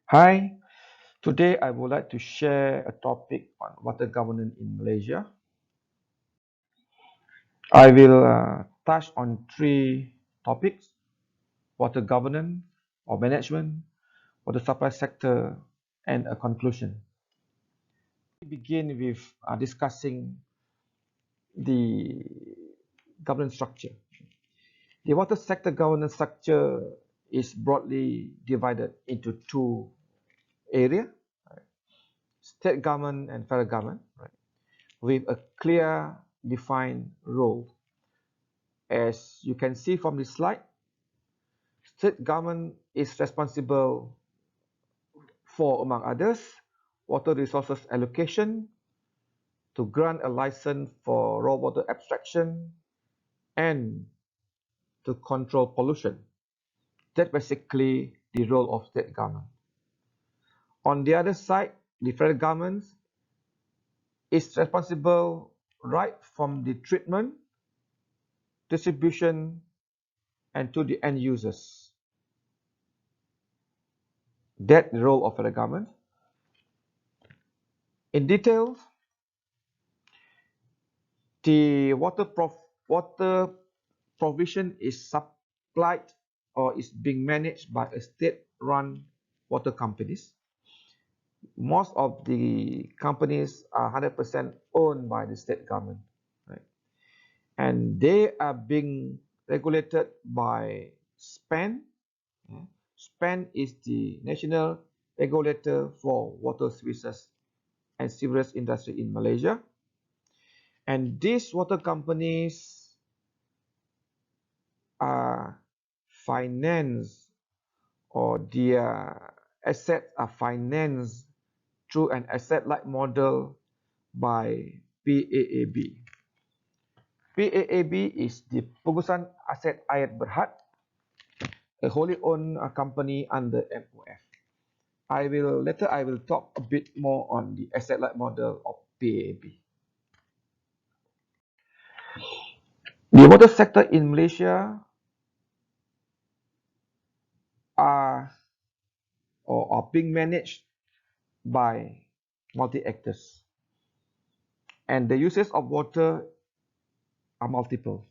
Hi, today I would like to share a topic on water governance in Malaysia. I will touch on three topics: water governance or management, water supply sector, and a conclusion. We begin with discussing the governance structure. The water sector governance structure is broadly divided into two areas: state government and federal government, right, with a clear defined role. As you can see from this slide, state government is responsible for, among others, water resources allocation, to grant a license for raw water abstraction, and to control pollution. That's basically the role of state government. On the other side, the federal government is responsible right from the treatment, distribution, and to the end users. That's the role of federal government. In detail, the water provision is supplied or is being managed by a state-run water companies. Most of the companies are 100% owned by the state government, right? And they are being regulated by SPAN. SPAN is the national regulator for water services and sewerage industry in Malaysia. And these water companies are financed, or their assets are financed through an asset-light model by PAAB. PAAB is the Pengurusan Aset Air Berhad, a wholly owned company under MOF. Later I will talk a bit more on the asset-light model of PAAB. The water sector in Malaysia are being managed by multi-actors, and the uses of water are multiple.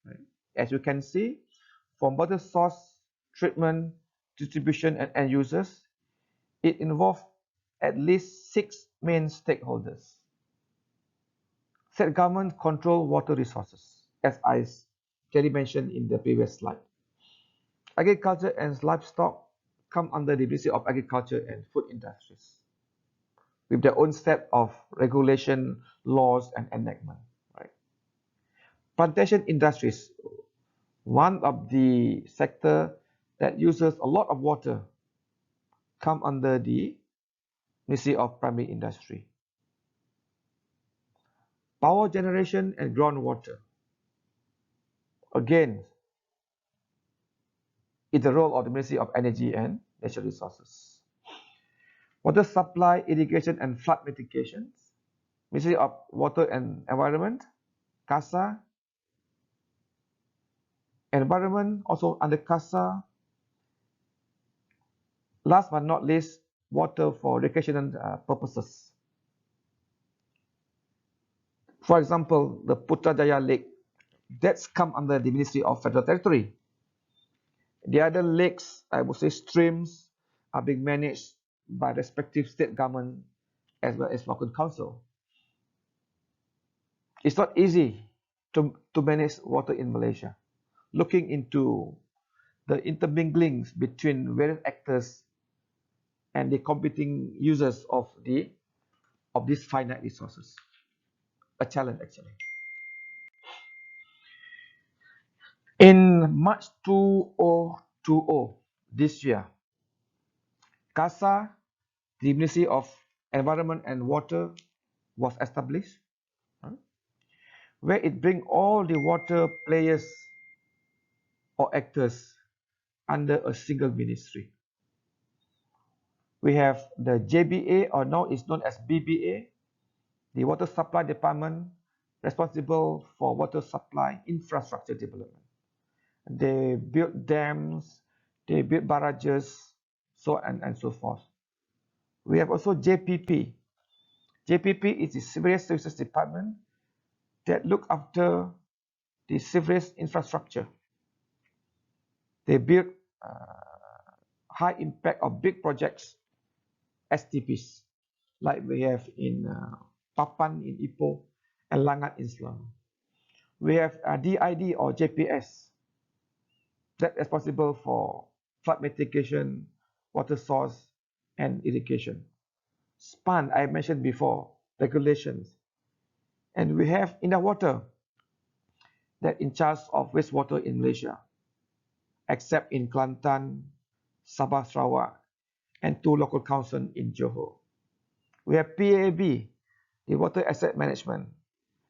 Right? As you can see, from water source, treatment, distribution, and end users, it involves at least 6 main stakeholders. State government control water resources, as I clearly mentioned in the previous slide. Agriculture and livestock come under the Ministry of Agriculture and Food Industries, with their own set of regulation, laws, and enactment. Right? Plantation industries, one of the sector that uses a lot of water, come under the Ministry of Primary Industry. Power generation and groundwater, again, is the role of the Ministry of Energy and Natural Resources. Water supply, irrigation, and flood mitigation, Ministry of Water and Environment, KASA. Environment, also under KASA. Last but not least, water for recreational purposes. For example, the Putrajaya Lake, that's come under the Ministry of Federal Territory. The other lakes, I would say streams, are being managed by respective state government as well as local council. It's not easy to manage water in Malaysia. Looking into the interminglings between various actors and the competing users of these finite resources. A challenge, actually. In March 2020, this year, KASA, the Ministry of Environment and Water, was established, where it brings all the water players or actors under a single ministry. We have the JBA, or now it's known as BBA, the Water Supply Department, responsible for water supply infrastructure development. They build dams, they build barrages, so on and so forth. We have also JPP. JPP is the Sewerage Services Department that look after the sewerage infrastructure. They build high impact or big projects, STPs, like we have in Papan in Ipoh and Langat in Selangor. We have DID or JPS that is responsible for flood mitigation, water source, and irrigation. SPAN, I mentioned before, regulations. And we have Indah Water that in charge of wastewater in Malaysia, except in Kelantan, Sabah, Sarawak, and 2 local councils in Johor. We have PAB, the Water Asset Management,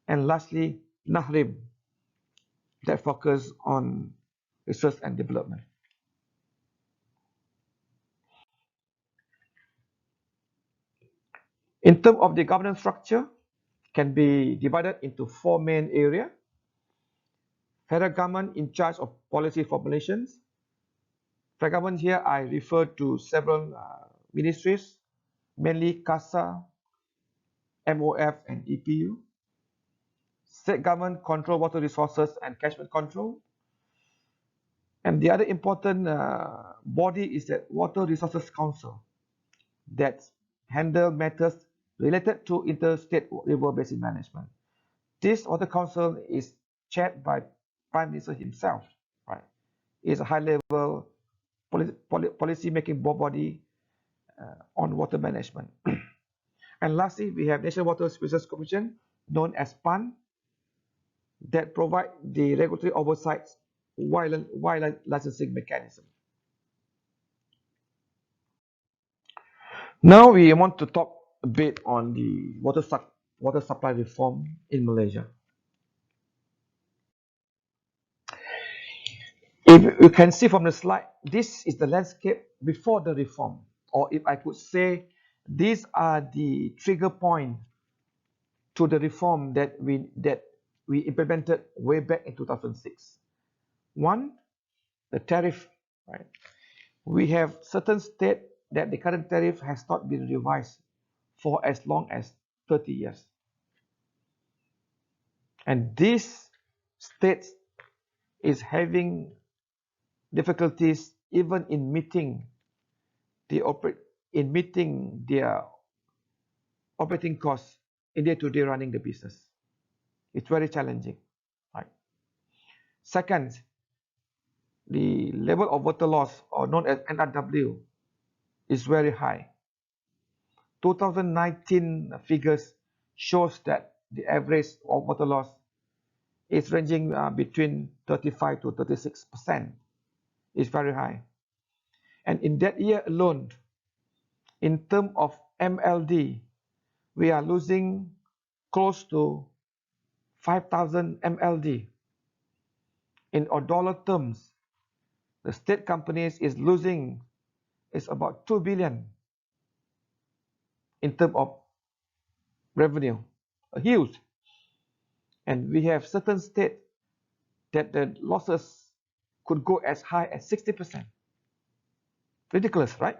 and lastly, NAHRIM, that focus on research and development. In terms of the governance structure, can be divided into 4 main areas. Federal government in charge of policy formulations. Federal government here, I refer to several ministries, mainly KASA, MOF, and EPU. State government control water resources and catchment control. And the other important body is the Water Resources Council that handle matters related to interstate river basin management. This Water Council is chaired by Prime Minister himself, right? It's a high-level policy-making body on water management. And lastly, we have National Water Resources Commission, known as PAN, that provide the regulatory oversight while licensing mechanism. Now we want to talk a bit on the water supply reform in Malaysia. If you can see from the slide, this is the landscape before the reform, or if I could say, these are the trigger point to the reform that we implemented way back in 2006. One, the tariff, right? We have certain states that the current tariff has not been revised for as long as 30 years. And this state is having difficulties even in meeting their operating costs in day-to-day running the business. It's very challenging, right? Second, the level of water loss, or known as NRW, is very high. 2019 figures shows that the average of water loss is ranging between 35 to 36%. It's very high. And in that year alone, in terms of MLD, we are losing close to 5,000 MLD. In dollar terms, the state companies is losing is about 2 billion in terms of revenue, huge. And we have certain states that the losses could go as high as 60%. Ridiculous, right?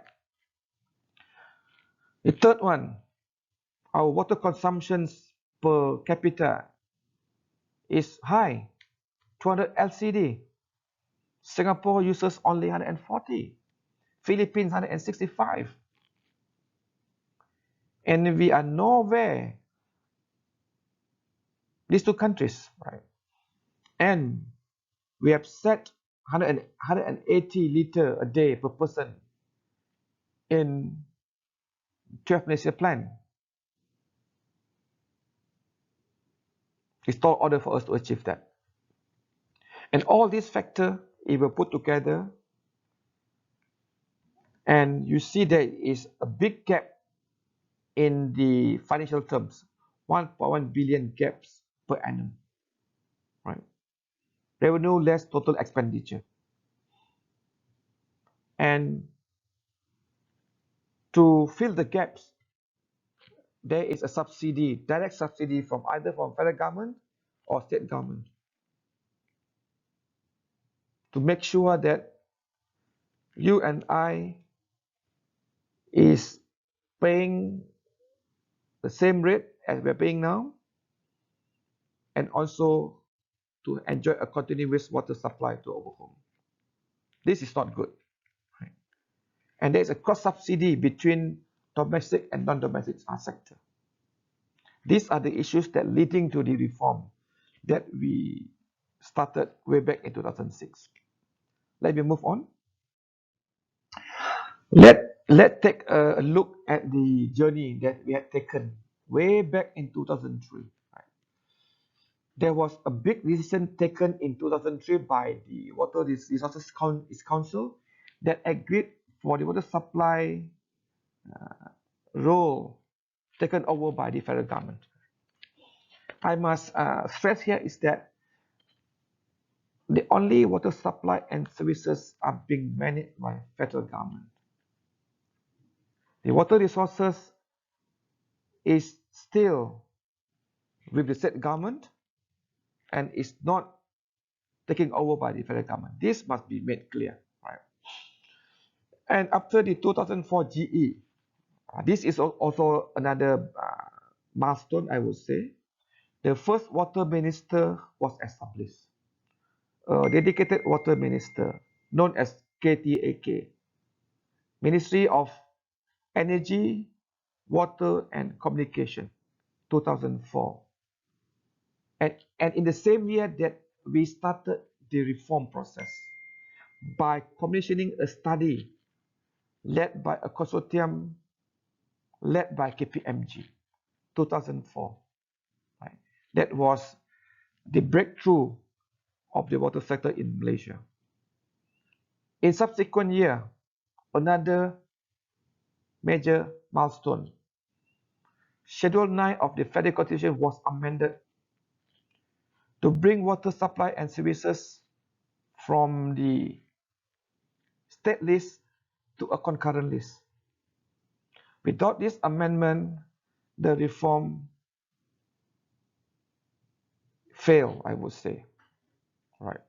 The third one, our water consumptions per capita is high, 200 LCD. Singapore uses only 140. Philippines 165. And we are nowhere, these two countries, right? And we have set 180 liter a day per person in 12 Malaysia plan. It's tall order for us to achieve that. And all these factors, if we put together, and you see there is a big gap in the financial terms, 1.1 billion gaps per annum, right? Revenue less total expenditure. And to fill the gaps, there is a subsidy, direct subsidy from either from federal government or state government to make sure that you and I is paying the same rate as we're paying now, and also to enjoy a continuous water supply to our home. This is not good. Right? And there is a cross subsidy between domestic and non-domestic sector. These are the issues that leading to the reform that we started way back in 2006. Let me move on. Let's take a look at the journey that we had taken way back in 2003. Right? There was a big decision taken in 2003 by the Water Resources Council that agreed for the water supply role taken over by the federal government. I must stress here is that the only water supply and services are being managed by federal government. The water resources is still with the state government and is not taken over by the federal government. This must be made clear, right? And after the 2004 GE, this is also another milestone, I would say. The first water minister was established, a dedicated water minister known as KTAK, Ministry of Energy, Water and Communication, 2004. And in the same year that we started the reform process by commissioning a study led by a consortium led by KPMG, 2004. Right? That was the breakthrough of the water sector in Malaysia. In subsequent year, another major milestone. Schedule 9 of the Federal Constitution was amended to bring water supply and services from the state list to a concurrent list. Without this amendment, the reform failed, I would say. Right.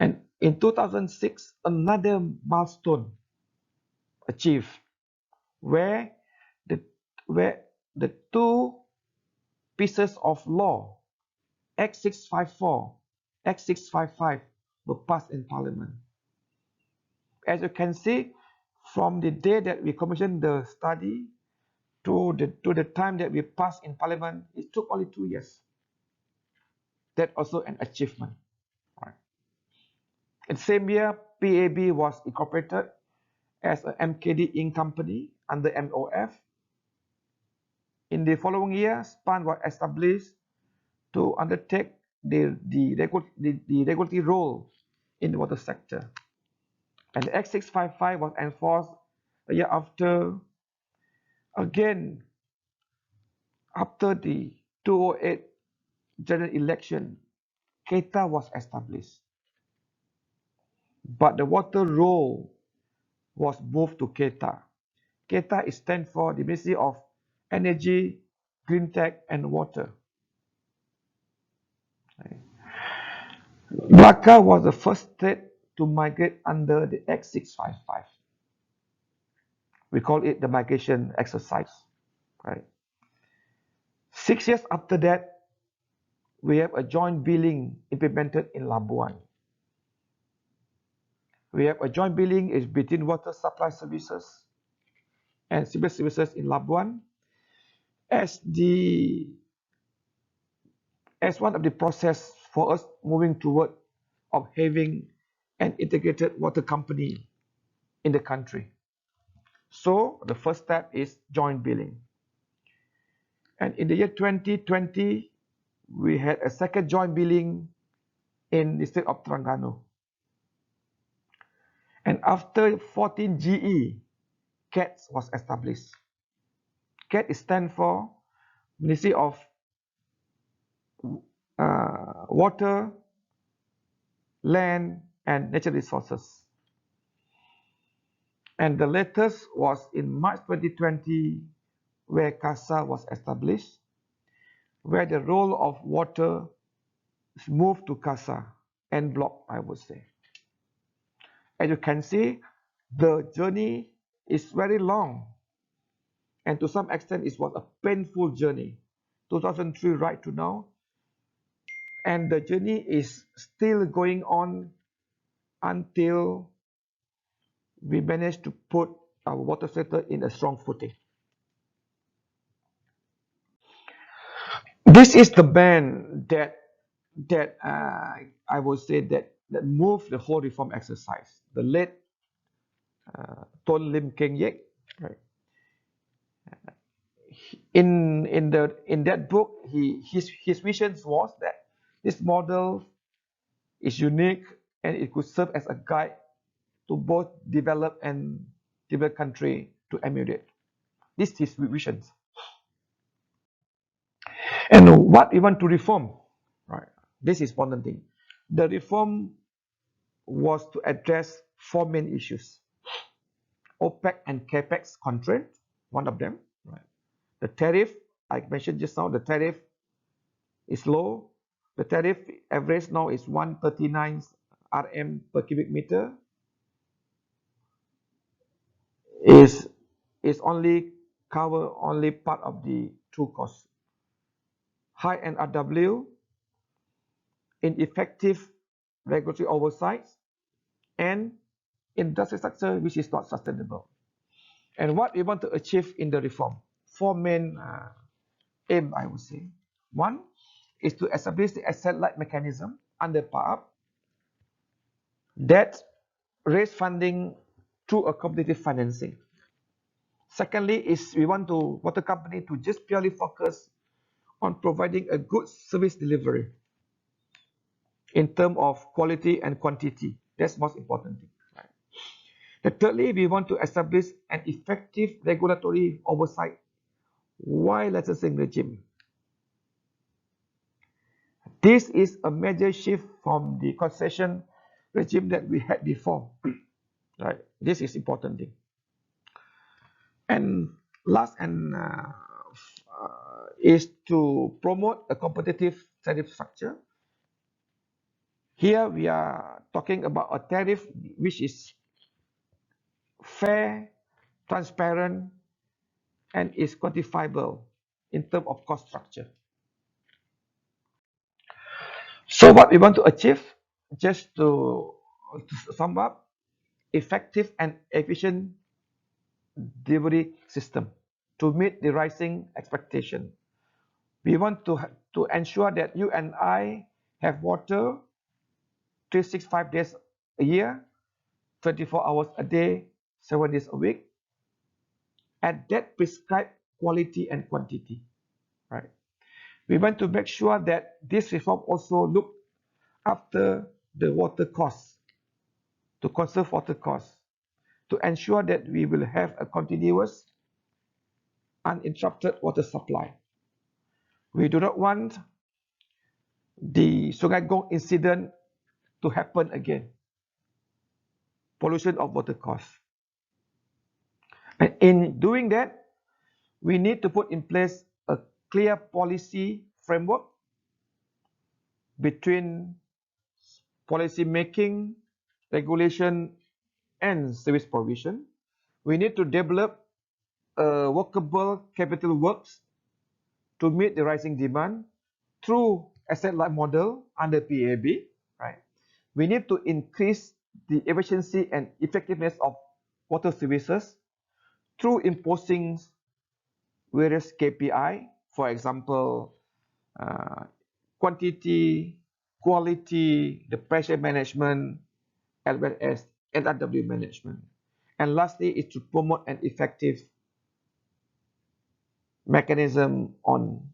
And in 2006, another milestone achieved where the two pieces of law, Act 654, Act 655, were passed in Parliament. As you can see, from the day that we commissioned the study to the time that we passed in Parliament, it took only 2 years. That's also an achievement. Right. In the same year, PAB was incorporated as a MKD Inc. company under MOF. In the following year, SPAN was established to undertake the regulatory role in the water sector. And the Act 655 was enforced a year after. Again, after the 2008 general election, KASA was established. But the water role was moved to KASA. KASA stands for the Ministry of Energy, Green Tech and Water. Malacca was the first state to migrate under the Act 655. We call it the migration exercise. Right? 6 years after that, we have a joint billing implemented in Labuan. We have a joint billing is between water supply services and civil services in Labuan as one of the process for us moving toward of having an integrated water company in the country. So the first step is joint billing. And in the year 2020, we had a second joint billing in the state of Terengganu. And after 14 GE, CAT was established. CAT stands for Ministry of Water, Land and Natural Resources. And the latest was in March 2020, where KASA was established, where the role of water is moved to KASA, en bloc, I would say. As you can see, the journey is very long And to some extent, it was a painful journey, 2003 right to now. And the journey is still going on until we manage to put our water sector in a strong footing. This is the man that I would say that moved the whole reform exercise. The late Ton Lim Keng Yek. Right. In that book, his vision was that this model is unique and it could serve as a guide to both developed and developed country to emulate. This is his vision. And what we want to reform, right? This is important thing. The reform was to address four main issues: OPEC and CAPEX constraint, one of them. Right? The tariff, I mentioned just now, the tariff is low. The tariff average now is 139 RM per cubic meter. Is only cover only part of the true cost. High NRW, ineffective regulatory oversight, and industry structure which is not sustainable. And what we want to achieve in the reform, four main aim, I would say. One is to establish the asset-light mechanism under PAP that raise funding through a competitive financing. Secondly, is we want to water company to just purely focus on providing a good service delivery in terms of quality and quantity. That's most important thing. Right? Thirdly, we want to establish an effective regulatory oversight while licensing regime. This is a major shift from the concession regime that we had before. Right? This is important thing. And last is to promote a competitive tariff structure. Here we are talking about a tariff which is fair, transparent, and is quantifiable in terms of cost structure. So what we want to achieve, just to sum up, effective and efficient delivery system to meet the rising expectation. We want to ensure that you and I have water 365 days a year, 24 hours a day, 7 days a week, at that prescribed quality and quantity. Right? We want to make sure that this reform also look after the water costs, to conserve water costs, to ensure that we will have a continuous, uninterrupted water supply. We do not want the Sungai Gong incident to happen again. Pollution of water costs. And in doing that, we need to put in place a clear policy framework between policy making, regulation, and service provision. We need to develop a workable capital works to meet the rising demand through asset-light model under PAB. Right? We need to increase the efficiency and effectiveness of water services through imposing various KPI, for example, quantity, quality, the pressure management, as well as NRW management. And lastly is to promote an effective mechanism on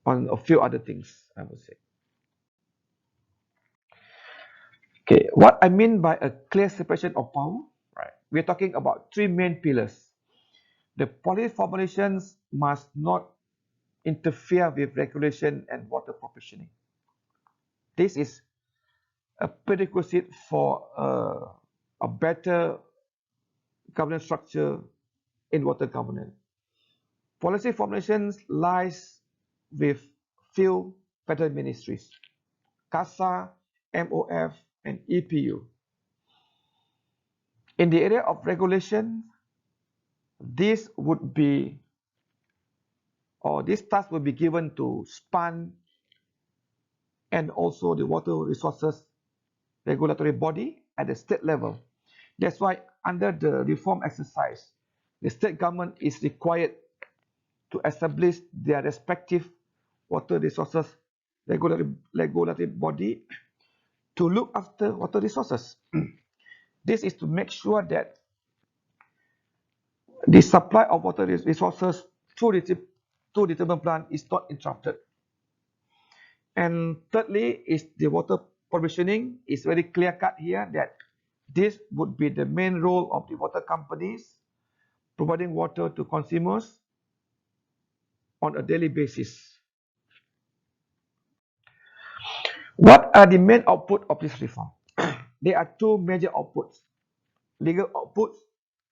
a few other things, I would say. Okay, what I mean by a clear separation of power, right? We're talking about three main pillars. The policy formulations must not interfere with regulation and water provisioning. This is a prerequisite for a better governance structure in water governance. Policy formulations lies with few federal ministries, KASA, MOF, and EPU. In the area of regulation, this would be, or this task will be given to SPAN and also the water resources regulatory body at the state level. That's why under the reform exercise, the state government is required to establish their respective water resources regulatory body to look after water resources. This is to make sure that the supply of water resources through the treatment plant is not interrupted. And thirdly is the water provisioning is very clear cut here that this would be the main role of the water companies, providing water to consumers on a daily basis. What are the main output of this reform? There are two major outputs, legal outputs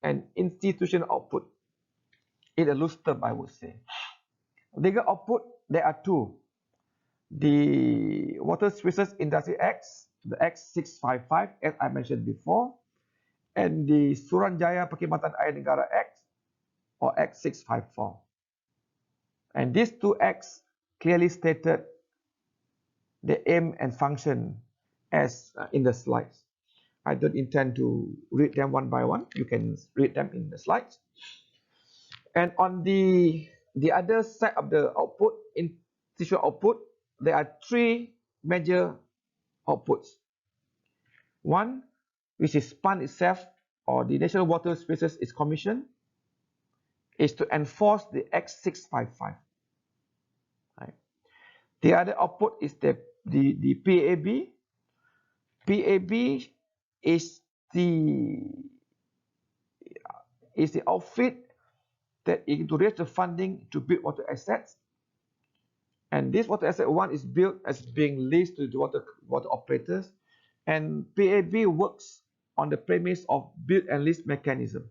and institutional output. In a loose term, I would say. Legal output, there are two. The Water Services Industry Act, the Act 655, as I mentioned before, and the Suruhanjaya Perkhidmatan Air Negara Act, or Act 654. And these two acts clearly stated the aim and function as in the slides. I don't intend to read them one by one. You can read them in the slides. And on the other side of the output, institutional output, there are three major outputs. One, which is SPAN itself, or the National Water Resources is Commission, is to enforce the Act 655. Right. The other output is the PAB. PAB is the outfit that is to raise the funding to build water assets. And this water asset one is built as being leased to the water operators. And PAB works on the premise of build and lease mechanism.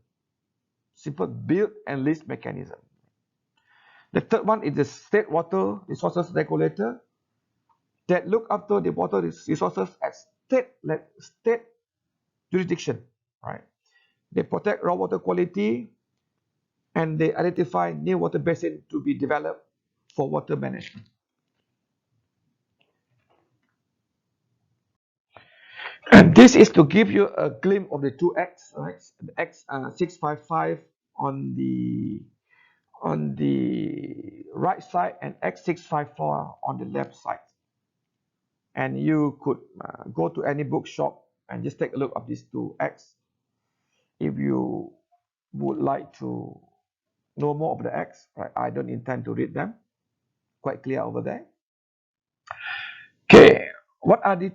Simple build and lease mechanism. The third one is the State Water Resources Regulator that look after the water resources at state jurisdiction. Right? They protect raw water quality and they identify new water basin to be developed for water management. And this is to give you a glimpse of the two acts, right? The Act 655 on the right side and Act 654 on the left side. And you could go to any bookshop and just take a look at these two acts if you would like to know more of the acts. Right? I don't intend to read them. Quite clear over there. Okay, what are the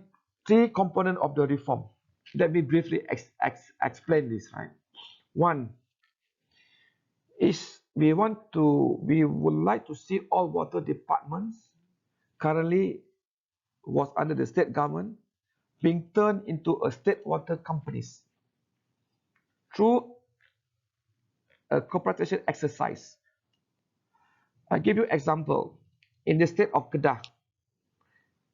three components of the reform? Let me briefly explain this. Right, one is we would like to see all water departments currently was under the state government being turned into a state water companies through a corporatization exercise. I give you example. In the state of Kedah,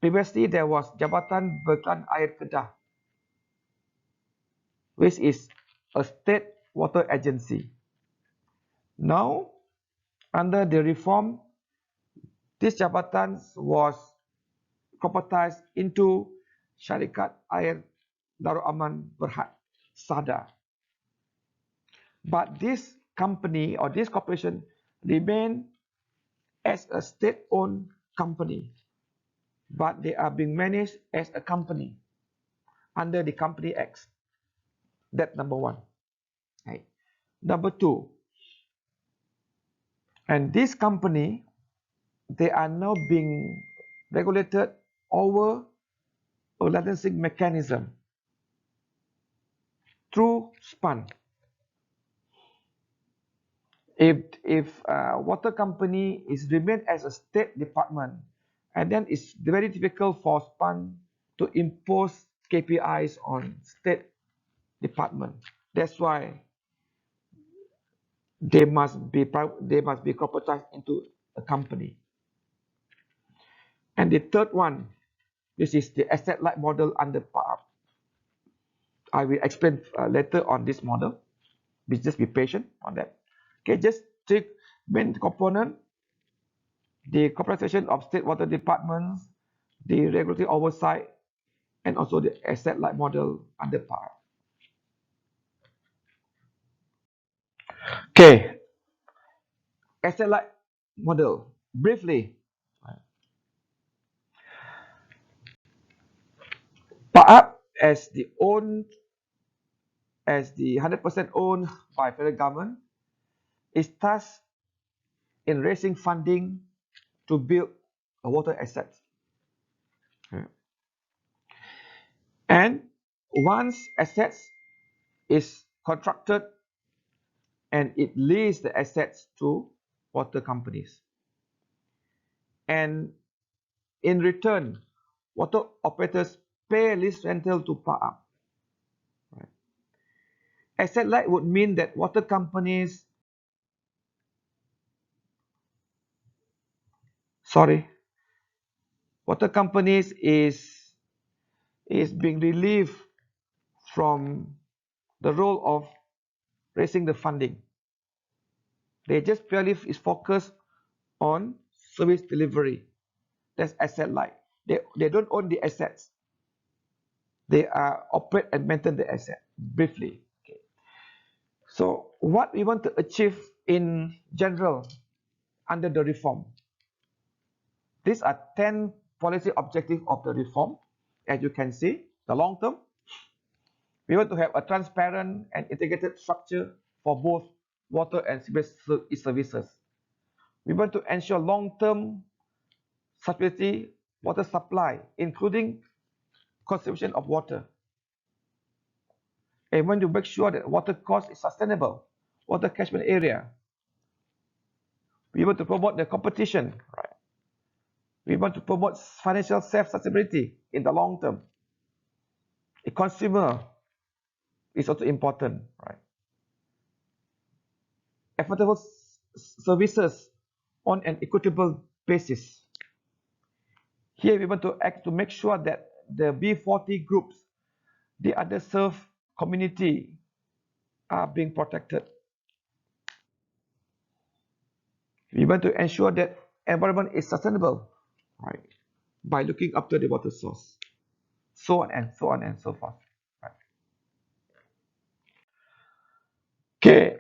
previously there was Jabatan Berkelan Air Kedah, which is a state water agency. Now, under the reform, this jabatan was corporatized into Syarikat Air Darul Aman Berhad, SADA. But this company or this corporation remain as a state-owned company, but they are being managed as a company under the Company Act. That's number one. Right. Number two, and this company, they are now being regulated over a licensing mechanism through SPAN. If water company is remain as a state department, and then it's very difficult for SPAN to impose KPIs on state department. That's why they must be corporatized into a company. And the third one, this is the asset-light model under PARP. I will explain later on this model. Just be patient on that. Okay, just three main component: the corporatization of state water departments, the regulatory oversight, and also the asset-light model under PAR. Okay, asset-light model. Briefly, PAR as the 100% owned by federal government is tasked in raising funding to build a water asset. And once assets is constructed and it leases the assets to water companies. And in return, water operators pay lease rental to PAR. Right. Asset light would mean that water companies, is being relieved from the role of raising the funding. They just purely is focused on service delivery. That's asset light. They don't own the assets. They operate and maintain the asset. Briefly. Okay. So what we want to achieve in general under the reform. These are 10 policy objectives of the reform. As you can see, the long term, we want to have a transparent and integrated structure for both water and sewage services. We want to ensure long-term sustainability water supply, including conservation of water. And we want to make sure that water cost is sustainable, water catchment area. We want to promote the competition, right? We want to promote financial self-sustainability in the long term. A consumer is also important, right? Affordable services on an equitable basis. Here we want to act to make sure that the B40 groups, the underserved community, are being protected. We want to ensure that environment is sustainable, right, by looking after the water source, so on and so on and so forth. Right. Okay,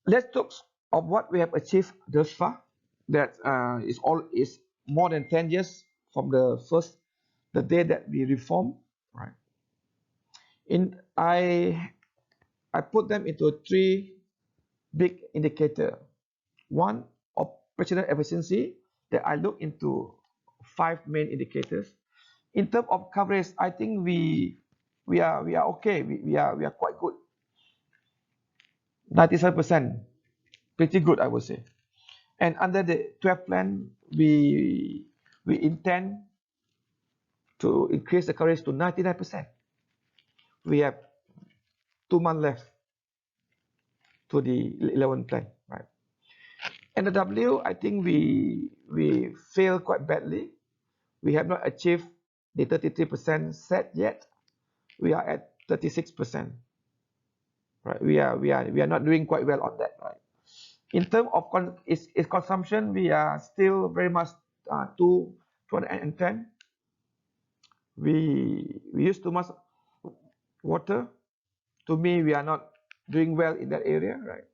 let's talk of what we have achieved thus far. That is more than 10 years from the day that we reformed. Right. I put them into three big indicators. One, operational efficiency. That I look into 5 main indicators. In terms of coverage, I think we are okay. We are quite good. 97%, pretty good, I would say. And under the 12 plan, we intend to increase the coverage to 99%. We have 2 months left to the 11 plan, right? And the W, I think we failed quite badly. We have not achieved the 33% set yet. We are at 36%. Right? We are not doing quite well on that, right? In terms of consumption, we are still very much 210. We use too much water. To me, we are not doing well in that area, right?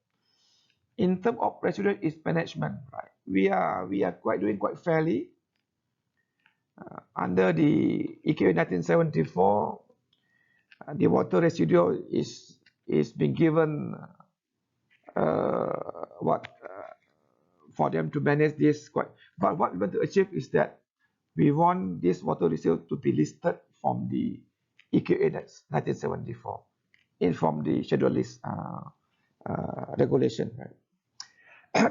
In terms of residual management, right? We are doing quite fairly. Under the IGEM 1974, the water residue is being given for them to manage this quite. But what we want to achieve is that we want this water residue to be listed from the EQA 1974 from the schedule list regulation. Right?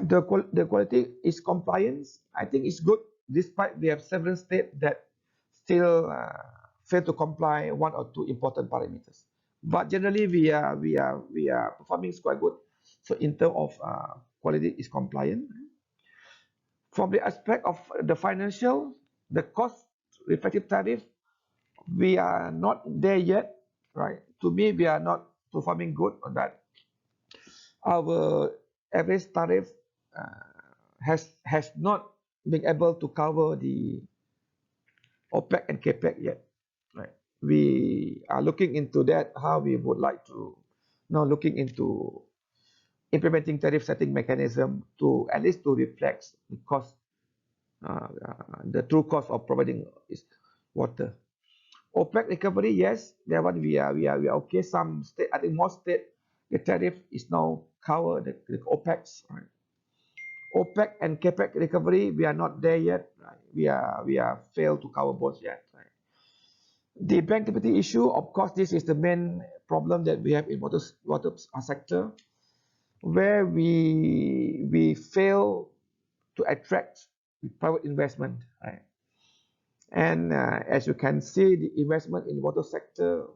The quality is compliance. I think it's good, despite we have several states that still fail to comply one or two important parameters. But generally, we are performing quite good. So in terms of quality is compliant. From the aspect of the financial, the cost reflective tariff, we are not there yet, right? To me, we are not performing good on that. Our average tariff has not been able to cover the OPEC and CAPEC yet. Right. We are looking into that, how we would like to now looking into implementing tariff setting mechanism to at least to reflect the cost, the true cost of providing is water. OPEC recovery, yes, that one we are okay. Some state, I think most state, the tariff is now cover the OPECs. Right? OPEC and CAPEC recovery, we are not there yet. Right? We are failed to cover both yet. Right? The bank liquidity issue, of course, this is the main problem that we have in water sector, where we fail to attract private investment. Right? And as you can see, the investment in water sector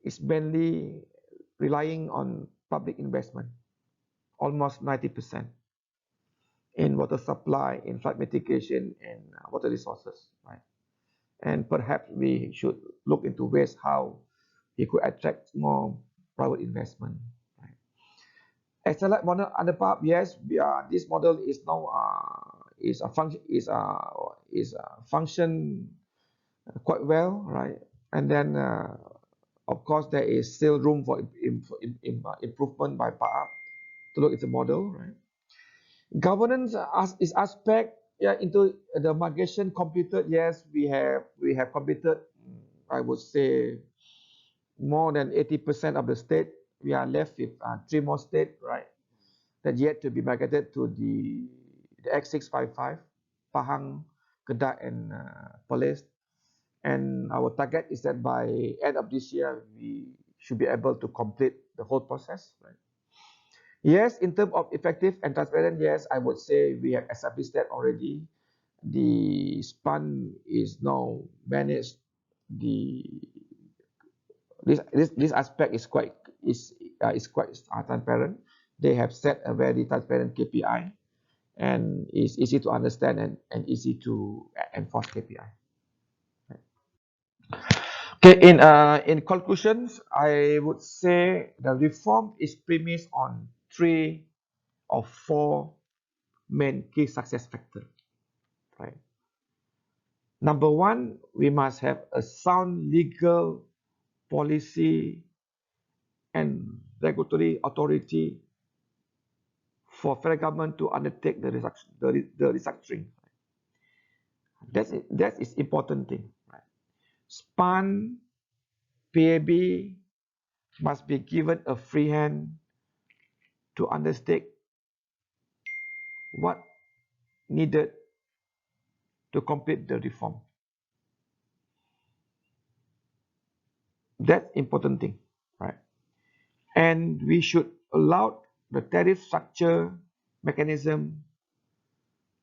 is mainly relying on public investment, almost 90% in water supply, in flood mitigation, and water resources. Right? And perhaps we should look into ways how we could attract more private investment. Right? As a model under PAP, yes, this model is now function quite well, right? And then of course there is still room for improvement by PAP to look at the model, right? Governance is aspect, yeah, into the migration completed. Yes, we have completed, I would say, more than 80% of the state. We are left with 3 more states, right, that yet to be migrated to the X655, Pahang, Kedah, and Perlis. And our target is that by end of this year, we should be able to complete the whole process, right? Yes, in terms of effective and transparent, yes, I would say we have established that already. The SPAN is now managed. This aspect is quite transparent. They have set a very transparent KPI, and it's easy to understand and easy to enforce KPI. Okay, in conclusions, I would say the reform is premised on 3 or 4 main key success factors. Right. Number 1, we must have a sound legal policy and regulatory authority for federal government to undertake the restructuring. That is important thing. Right? SPAN, PAB must be given a free hand to undertake what needed to complete the reform. That's important thing, right? And we should allow the tariff structure mechanism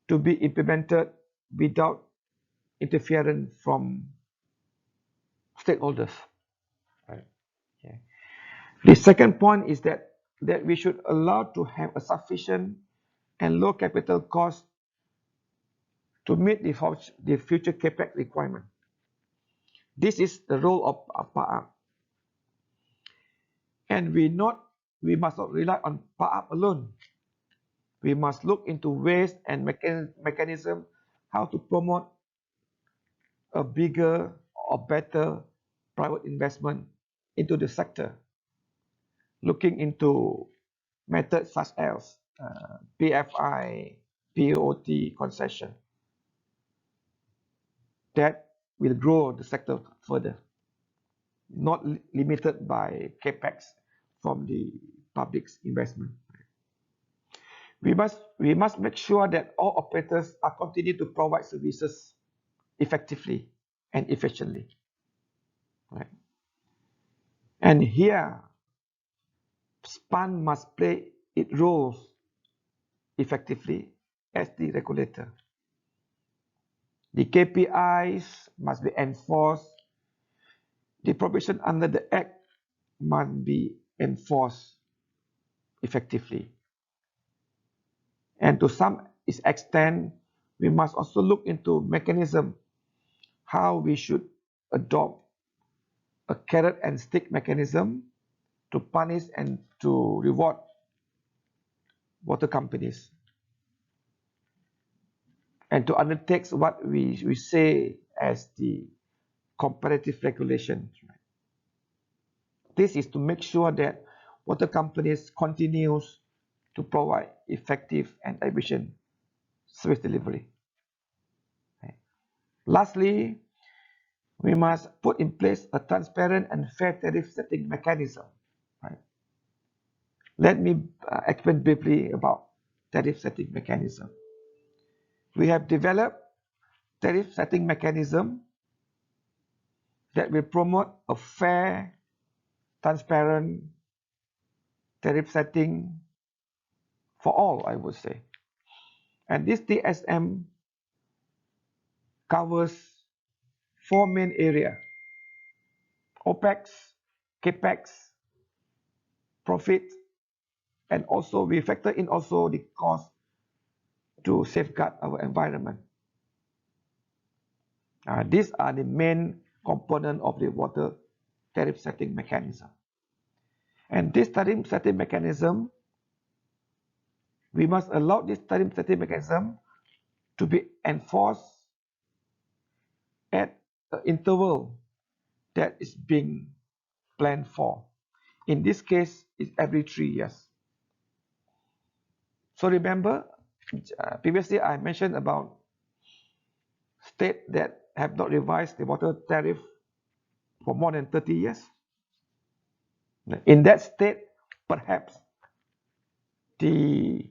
to be implemented without interference from stakeholders. Right? Okay. The second point is that we should allow to have a sufficient and low capital cost to meet the future CAPEX requirement. This is the role of PAAP. And we must not rely on PAAP alone. We must look into ways and mechanism how to promote a bigger or better private investment into the sector. Looking into methods such as PFI, POT concession that will grow the sector further, not limited by CAPEX from the public's investment. We must make sure that all operators are continue to provide services effectively and efficiently. Right? And here, SPAN must play its roles effectively as the regulator. The KPIs must be enforced. The provision under the Act must be enforced effectively. And to some extent, we must also look into mechanism how we should adopt a carrot and stick mechanism to punish and to reward water companies and to undertake what we say as the comparative regulation. This is to make sure that water companies continues to provide effective and efficient service delivery. Lastly, we must put in place a transparent and fair tariff setting mechanism. Right? Let me explain briefly about tariff setting mechanism. We have developed tariff setting mechanism that will promote a fair, transparent tariff setting for all, I would say. And this TSM covers 4 main areas: OPEX, CAPEX, profit, and also we factor in also the cost to safeguard our environment. These are the main components of the water tariff setting mechanism. And this tariff setting mechanism, we must allow this tariff setting mechanism to be enforced at the interval that is being planned for. In this case, it's every 3 years. So remember, previously I mentioned about states that have not revised the water tariff for more than 30 years. In that state, perhaps the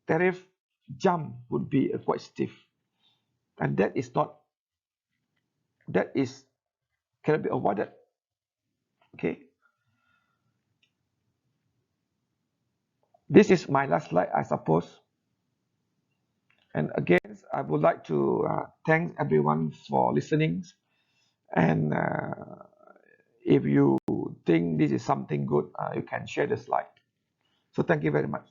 tariff jump would be quite stiff, and that cannot be avoided. Okay. This is my last slide, I suppose. And again, I would like to thank everyone for listening. And if you think this is something good, you can share the slide. So thank you very much.